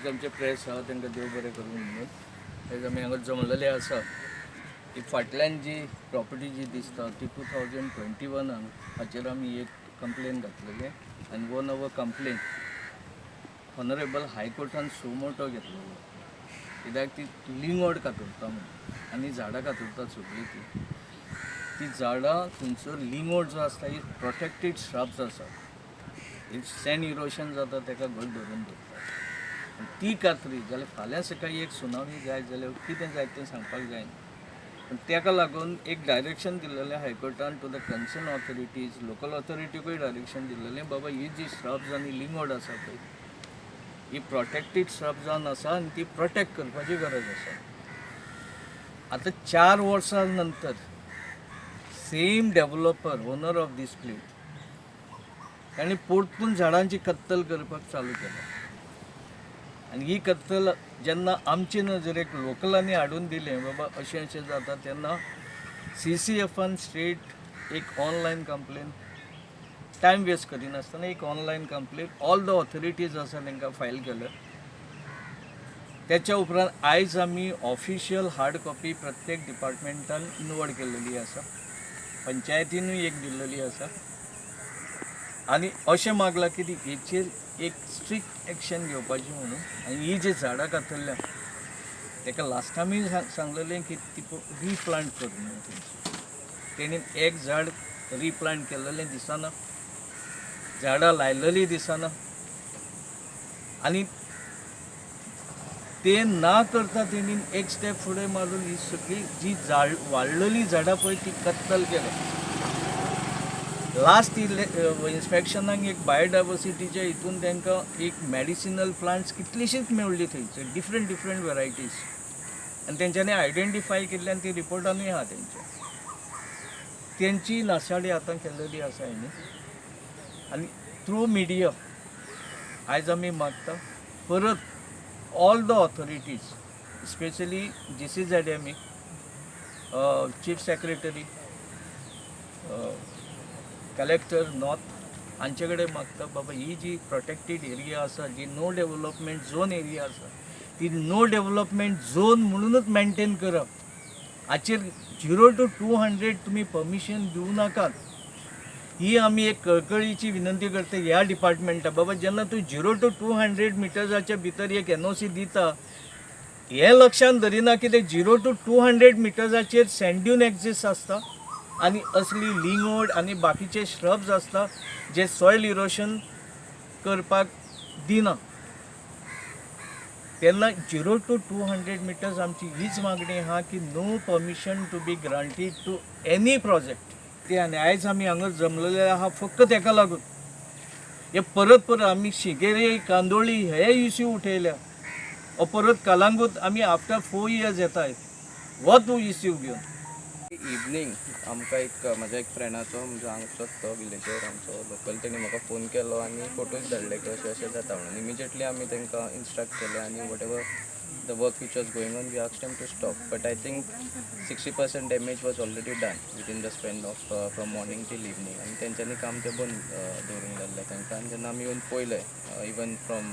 आयज आमचे प्रेस आहा तांकां देव बरें करूं म्हणून आयज आमी हांगा जमलेले आसा की फाटल्यान जी प्रॉपर्टी जी दिसता ती 2021 हाचेर आमी एक कंप्लेन घातलेले आनी वन अवर कंप्लेन ऑनरेबल हायकोर्टान सुमोटो घेतलेलो कित्याक ती लिंगोड कातरता म्हणून आनी झाडां कातरतात सगळीं ती झाडां थंयसर लिंगोड जो आसता ही प्रोटेक्टेड श्रब्स आसा इफ सँड इरोशन जाता ताका घट धरून दवरता ती कातरी जाल्यार फाल्यां सकाळी एक सुनावणी जाय जाल्यार कितें जाय तें सांगपाक जायना पण ताका लागून एक डायरेक्शन दिल्लेलें हायकोर्टान to the concern authorities local ऑथॉरिटीकूय डायरेक्शन दिल्लेलें बाबा ही जी श्रब्स आनी लिंगोड आसा पळय ही प्रोटेक्टेड श्रब जावन आसा आनी ती प्रोटेक्ट करपाची गरज आसा आतां 4 वर्सां नंतर same developer owner of this place ताणें परतून झाडांची कत्तल करपाक चालू केला आनी ही कत्तल जेन्ना आमचे नजरेक लोकलांनी हाडून दिलें बाबा अशें अशें जाता तेन्ना CCFन स्ट्रेट एक ऑनलायन कंप्लेन टायम वेस्ट करिनासतना एक online complain all the authorities आसा तांकां फायल केल्या त्याच्या उपरांत आयज आमी ऑफिशियल हार्ड कॉपी प्रत्येक डिपार्टमेंटान इनवर्ड केल्लेली आसा पंचायतीनूय एक दिल्लेली आसा आनी अशें मागलां की हेचेर एक स्ट्रिक्ट एक्शन घेवपाची म्हणून आनी ही जी झाडां कातरल्या ताका लास्ट आमी सांगलेलें की ती रिप्लांट कर म्हणून तेणी एक झाड रिप्लांट केल्लेलें दिसना झाडां लायलेलीं दिसना आनी ते ना करता तेणी एक स्टेप फुडें मारून ही सगळी जी वाडलेली झाडां पळय ती कत्तल केल्या लास्ट इन्स्पेक्शनाक एक बायोडायवर्सिटीच्या हितून तांकां एक मेडिसिनल प्लांट्स कितलीशींच मेळ्ळी थंयसर डिफरंट वेरायटीज आनी तेंच्यांनी आयडेंटिफाय केल्ल्यान ती रिपोर्टानूय आहा तेंची नाशाडी आतां केल्लेली आसा हेणी आनी थ्रू मिडिया आयज आमी मागता परत all the authorities specially GCZME chief secretary collector north हांचे कडेन मागता बाबा ही जी प्रोटेक्टेड एरिया आसा जी नो डेव्हलपमेंट झोन एरिया आसा ती नो डेव्हलपमेंट झोन म्हणूनच मेंटेन करप हाचेर 0 to 200 तुमी परमिशन दिवं नाकात ही आमी एक कळकळीची विनंती करता ह्या डिपार्टमेंटा बाबा जेन्ना तूं 0 to 200 मिटर्साच्या भितर एक NOC दिता हे लक्षांत धरिना की ते 0 to 200 मिटर्साचेर सँड ड्यून एक्झिस्ट आसता आनी असली लिंगोड आनी बाकीचे श्रब्स आसता जे सॉयल इरोशन करपाक दिना तेन्ना 0 to 200 मिटर्स आमची हीच मागणी आहा की no permission to be granted to any project ते आनी आयज आमी हांगा जमलेले आहा फक्त ताका लागून हे परत आमी शिगेरे कांदोळी हे इश्यू उठयल्या परत कलांगूट आमी आफ्टर 4 years येताय हो तूं इश्यू घेवन इवनिंग आमकां एक म्हाज्या एक फ्रेंडाचो म्हणजे हांगचोच तो विलेजर आमचो लोकल तेणी म्हाका फोन केलो आनी फोटोज धाडले की अशें अशें जाता म्हणून इमिजिएटली आमी तांकां इंस्ट्रक्ट केलें आनी whatever the work which was going on we asked them to stop but I think 60% damage was already done within the span of from morning till evening आनी तेंच्यांनी काम तें बंद दवरूंक लागलें तांकां आनी जेन्ना आमी येवन पळयलें इवन फ्रॉम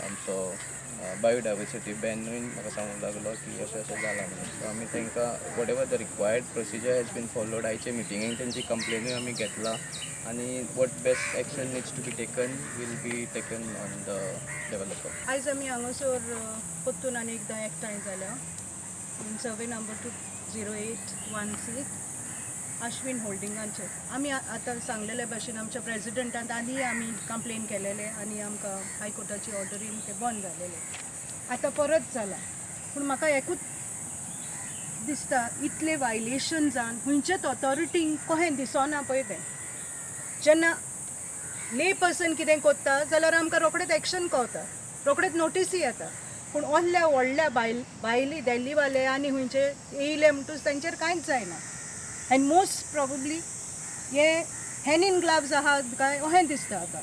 आमचो बायोडायवर्सिटी बॅनूय म्हाका सांगूंक लागलो की अशें अशें जालां म्हणून सो आमी तांकां whatever the required procedure has been followed आयचे मिटिंगेक तेंची कंप्लेनूय आमी घेतला आनी what best action needs to be taken will be taken on the developer आयज आमी हांगासर परतून आनी एकदां एकठांय जाल्या सर्वे नंबर 20816 अश्विन होल्डिंगांचेर आमी आतां सांगलेले भाशेन आमच्या प्रेसिडेंटान आनी आमी कंप्लेन केलेले आनी आमकां हायकोर्टाची ऑर्डरीन ते बंद जालेले आतां परत जाला पूण म्हाका एकूच दिसता इतले वायलेशन जावन खंयच्याच ऑथॉरिटींक कहें दिसना पळय तें जेन्ना ले पर्सन कितें करता जाल्यार आमकां रोखडेंच एक्शन कळटा रोखडेंच नोटीसी येता पूण असल्या व्हडल्या भायली दिल्लीवाले आनी खंयचे येयले म्हणटूच तांचेर कांयच जायना एंड मोस्ट प्रॉबेबली हे हॅन्ड इन ग्लव्स आहात काय अशें दिसता आतां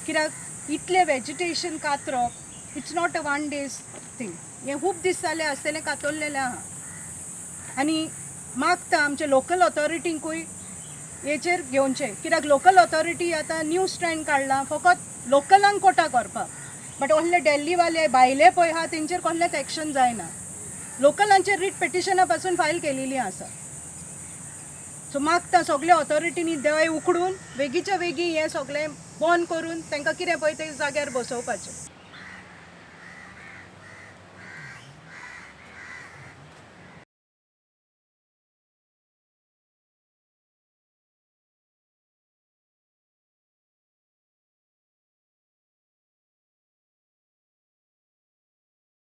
कित्याक इतलें वेजिटेशन कातरप it's not a 1 days thing हें खूब दीस जाले आसतलें कातरलेलें आहा आनी मागता आमचे लोकल ऑथॉरिटींकूय हेचेर घेवचें कित्याक लोकल ऑथॉरिटी आतां न्यू स्ट्रँड काडला फकत लोकलांक कोटा करपाक बट असले दिल्लीवाले भायले पळय हा तेंचेर कसलेंच एक्शन जायना. लोकलांचेर रीट पिटिशना पासून फायल केलेली आसा. सो मागता सगळे ऑथॉरिटीनी देवाय उकडून बेगीच्या बेगी हें सगळें बंद करून तांकां कितें पळय ते जाग्यार बसोवपाचें.